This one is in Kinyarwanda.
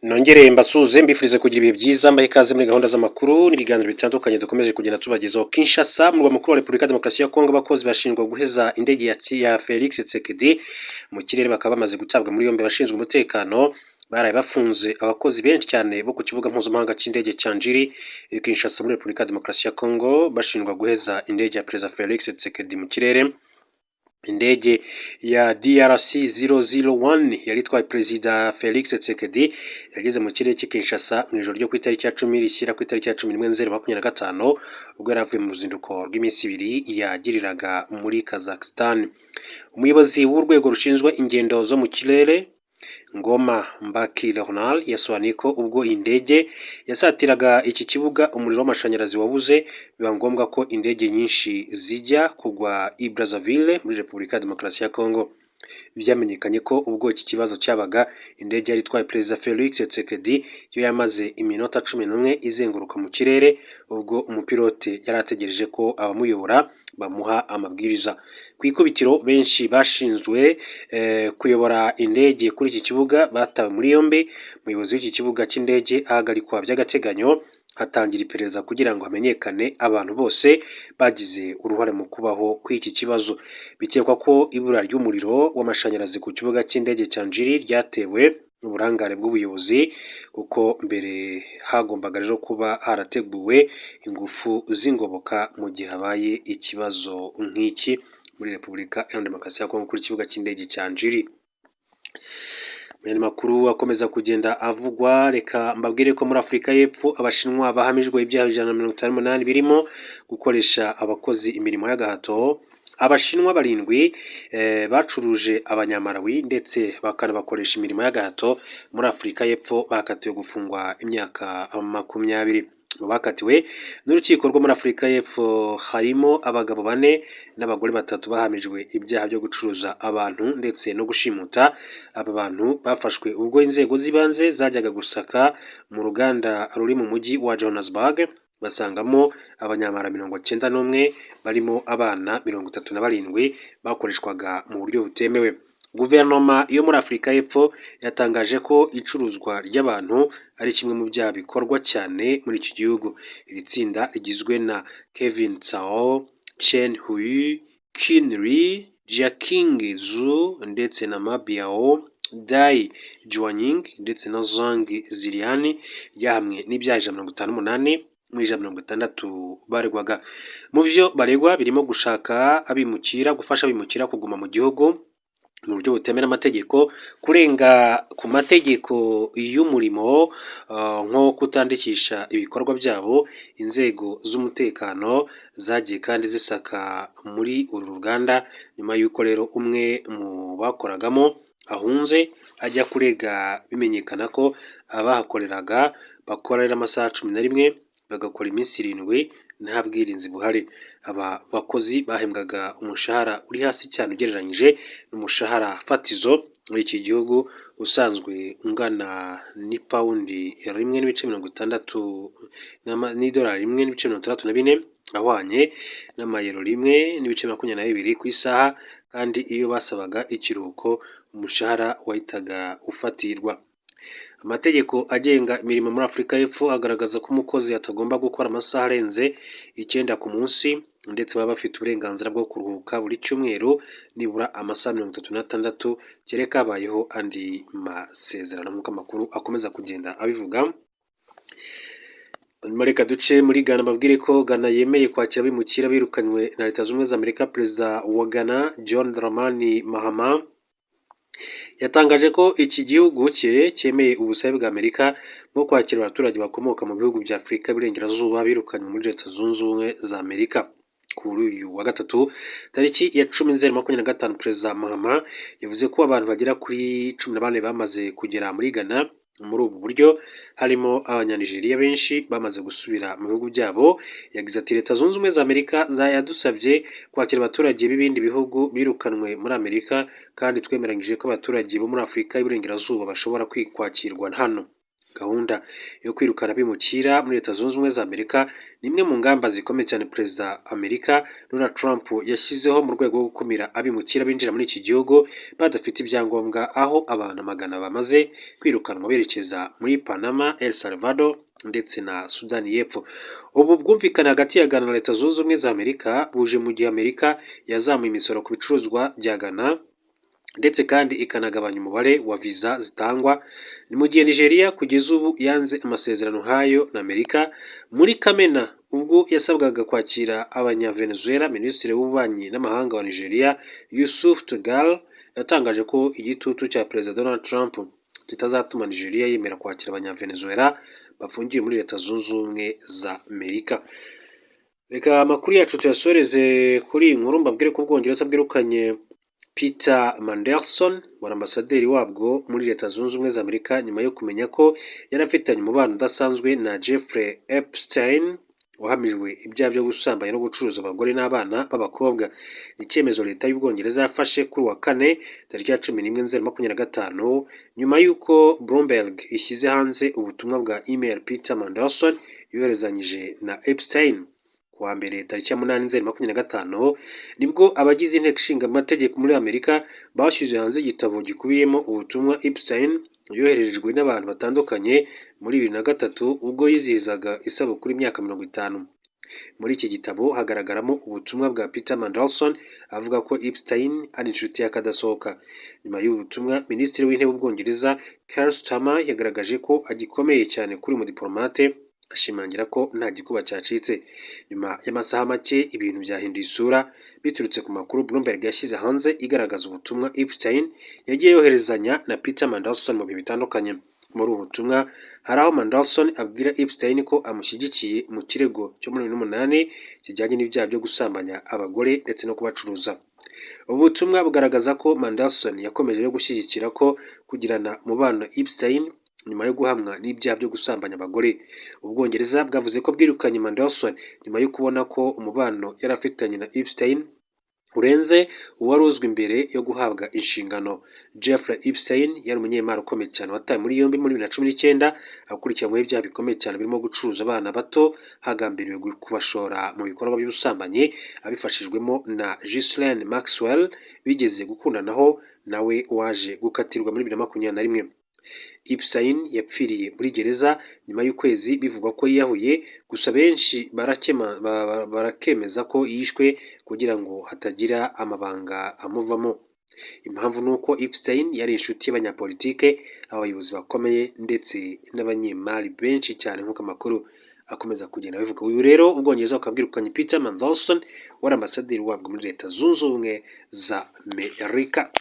Nongereye mbasuze mbifurize kugira ibihe byiza mbahe ikaze muri gahunda z'amakuru n'ibiganiro bitandukanye dukomeje kugenda tubagezaho. Kinshasa mu murwa mukuru wa Repubulika ya Demokarasi ya Kongo, abakozi bashinjwa guheza indege ya Felix Tshisekedi mu kirere bakaba bamaze gutabwa muri yombi. Abashinzwe umutekano baraye bafunze abakozi benshi cyane bo ku kibuga mpuzamahanga cy'indege cya Njiri Kinshasa muri Repubulika ya Demokarasi ya Kongo, bashinjwa guheza indege ya Perezida Felix Tshisekedi mu kirere. Indege ya DRC 001 yari itwaye Perezida Felix Tshisekedi yageze mu kirere cy'i Kinshasa mu ijoro ryo ku itariki ya 10 rishyira ku itariki ya 11/2025 ubwo yari avuye mu ruzinduko rw'iminsi ibiri yagiriraga muri Kazakhstan. Umuyobozi w'urwego rushinzwe ingendo zo mu kirere Ngoma Mbaki Leonard yasobanuye ko ubwo indege yasatiraga iki kibuga umuriro w'amashanyarazi wabuze, biba ngombwa ko indege nyinshi zijya kugwa i Brazzaville muri Repubulika ya Demokarasi ya Kongo. Byamenyekanye ko ubwo iki kibazo cyabaga, indege yari itwaye Perezida Felix Tshisekedi yo yamaze iminota 11 izenguruka mu kirere, ubwo umupilote yari ategereje ko abamuyobora bamuha amabwiriza. Ku ikubitiro benshi bashinzwe kuyobora indege kuri iki kibuga batawe muri yombi. Umuyobozi w'iki kibuga cy'indege ahagarikwa by'agateganyo, hatangira iperereza kugira ngo hamenyekane abantu bose bagize uruhare mu kubaho kw'iki kibazo. Bikekwa ko ibura ry'umuriro w'amashanyarazi ku kibuga cy'indege cya Njiri ryatewe n'uburangare bw'ubuyobozi, kuko mbere hagombaga rero kuba harateguwe ingufu z'ingoboka mu gihe habaye ikibazo nk'iki muri Repubulika ya Demokarasi ya Kongo kuri ikibuga cy'indege cya Njiri. Makuru akomeza kugenda avugwa, reka mbabwire ko muri Afurika y'Epfo Abashinwa bahamijwe ibyaha 158 birimo gukoresha abakozi imirimo y'agahato. Abashinwa 7 bacuruje Abanyamalawi ndetse bakanabakoresha imirimo y'agahato muri Afurika y'Epfo bakatiwe gufungwa imyaka 20. Mu bakatiwe n'urukiko rwo muri Afurika y'Epfo harimo abagabo 4 n'abagore 3 bahamijwe ibyaha byo gucuruza abantu ndetse no gushimuta. Aba bantu bafashwe ubwo inzego z'ibanze zajyaga gusaka mu ruganda ruri mu mujyi wa Johannesburg, basangamo Abanyamara 91 barimo abana 37 bakoreshwaga mu buryo butemewe. Guverinoma yo muri Afurika y'Epfo yatangaje ko icuruzwa ry'abantu ari kimwe mu byaha bikorwa cyane muri iki gihugu. Iri tsinda rigizwe na Kevin Tsao, Chen Hui, Qin Li, Jiaqing Zhu ndetse na Ma Biao, Dai Juanying ndetse na Zhang Zilian, yahamwe n'ibyaha 158 muri 160 baregwaga. Mu byo baregwa birimo gushaka abimukira, gufasha abimukira kuguma mu gihugu mu buryo butemera amategeko, kurenga ku mategeko y'umurimo nko kutandikisha ibikorwa byabo. Inzego z'umutekano zagiye kandi zisaka muri uru ruganda nyuma y'uko rero umwe mu bakoragamo ahunze ajya kurega, bimenyekana ko abahakoreraga bakorera amasaha 11 bagakora iminsi 7 nta bwirinzi buhari. Aba bakozi bahembwaga umushahara uri hasi cyane ugereranyije n'umushahara fatizo muri iki gihugu usanzwe ungana n'ipawundi 1.60 n'idolari 1.64 ahwanye n'amayero 1.22 ku isaha, kandi iyo basabaga ikiruhuko umushahara wahitaga ufatirwa. Amategeko agenga imirimo muri Afurika y'Epfo agaragaza ko umukozi atagomba gukora amasaha arenze 9 ku munsi, ndetse baba bafite uburenganzira bwo kuruhuka buri cyumweru nibura amasaha 36 kereka habayeho andi masezerano nk'uko amakuru akomeza kugenda abivuga. Reka duce muri Ghana mbabwire ko Ghana yemeye kwakira abimukira birukanywe na Leta Zunze Ubumwe za Amerika. Perezida wa Ghana John Dramani Mahama yatangaje ko iki gihugu cye cyemeye ubusabe bwa Amerika bwo kwakira abaturage bakomoka mu bihugu bya Afurika y'Iburengerazuba birukanywe muri Leta Zunze Ubumwe za Amerika. Kuri uyu wa gatatu tariki ya 10/2025, Perezida Mahama yavuze ko abantu bagera kuri 14 bamaze kugera muri Ghana. Muri ubu buryo harimo Abanyanigeriya benshi bamaze gusubira mu bihugu byabo. Yagize ati Leta Zunze Ubumwe za Amerika yadusabye kwakira abaturage b'ibindi bihugu birukanwe muri Amerika, kandi twemeranyije ko abaturage bo muri Afurika y'Iburengerazuba bashobora kwakirwa hano. gahunda yo kwirukana abimukira muri Leta Zunze Ubumwe za Amerika ni imwe mu ngamba zikomeye cyane Perezida Amerika Donald Trump yashyizeho mu rwego rwo gukumira abimukira binjira muri iki gihugu badafite ibyangombwa, aho abantu magana bamaze kwirukanwa berekeza muri Panama, El Salvador ndetse na Sudani y'Epfo. Ubu bwumvikane hagati ya Ghana na Leta Zunze Ubumwe za Amerika buje mu gihe Amerika yazamuye imisoro ku bicuruzwa bya Ghana ndetse kandi ikanagabanya umubare wa viza zitangwa. Ni mu gihe Nigeria kugeza ubu yanze amasezerano nk'ayo na Amerika. Muri Kamena ubwo yasabwaga kwakira abanyavenezuela, Minisitiri w'Ububanyi n'Amahanga wa Nigeria Yusuf Tegal yatangaje ko igitutu cya Perezida Donald Trump kitazatuma Nigeria yemera kwakira abanyavenezuela bafungiye muri Leta Zunze Ubumwe za Amerika. Reka amakuru yacu tuyasoreze kuri iyi nkuru, mbabwire ko Ubwongereza bwirukanye Peter Mandelson wari ambasaderi wabwo muri Leta Zunze Ubumwe za Amerika nyuma yo kumenya ko yari afitanye umubano udasanzwe na Jeffrey Epstein wahamijwe ibyaha byo gusambanya no gucuruza abagore n'abana b'abakobwa. Icyemezo Leta y'Ubwongereza yafashe kuri wa kane tariki ya 11 Nzeri 2025 nyuma y'uko Bloomberg ishyize hanze ubutumwa bwa email Peter Mandelson yoherezanyije na Epstein. Kuwa mbere tariki ya 8 Nzeri 2025 nibwo abagize inteko ishinga amategeko muri Amerika bashyize hanze igitabo gikubiyemo ubutumwa Epstein yoherejwe n'abantu batandukanye muri 2003 ubwo yizihizaga isabukuru y'imyaka 50. Muri iki gitabo hagaragaramo ubutumwa bwa Peter Mandelson avuga ko Epstein ari inshuti y'akadasohoka. Nyuma y'ubu butumwa, Minisitiri w'Intebe w'Ubwongereza Keir Starmer yagaragaje ko agikomeye cyane kuri umudipolomate, ashimangira ko nta gikuba cyacitse. Nyuma y'amasaha make ibintu byahinduye isura biturutse ku makuru Bloomberg yashyize hanze igaragaza ubutumwa Epstein yagiye yoherezanya na Peter Mandelson mu bihe bitandukanye. Muri ubu butumwa hari aho Mandelson abwira Epstein ko amushyigikiye mu kirego cyo muri 2008 kijyanye n'ibyaha byo gusambanya abagore ndetse no kubacuruza. Ubu butumwa bugaragaza ko Mandelson yakomeje yo gushyigikira ko kugirana umubano na Epstein nyuma yo guhamwa n'ibyaha byo gusambanya abagore. Ubwongereza bwavuze ko bwirukanye Mandelson nyuma yo kubona ko umubano yari afitanye na Epstein urenze uwari uzwi mbere yo guhabwa inshingano. Jeffrey Epstein yari umunyemari ukomeye cyane watawe muri yombi muri 2019 akurikiranyweho ibyaha bikomeye cyane birimo gucuruza abana bato hagambiriwe kubashora mu bikorwa by'ubusambanyi abifashijwemo na Ghislaine Maxwell bigeze gukundanaho nawe waje gukatirwa muri 2021. Epstein yapfiriye muri gereza nyuma y'ukwezi bivugwa ko yiyahuye, gusa benshi barakemeza ko yishwe kugira ngo hatagira amabanga amuvamo. Impamvu ni uko Epstein yari inshuti y'abanyapolitike, abayobozi bakomeye ndetse n'abanyemari benshi cyane nk'uko amakuru akomeza kugenda bivuga. Uyu rero Ubwongereza bukaba bwirukanye Peter Mandelson wari ambasaderi wabwo muri Leta Zunze Ubumwe za Amerika.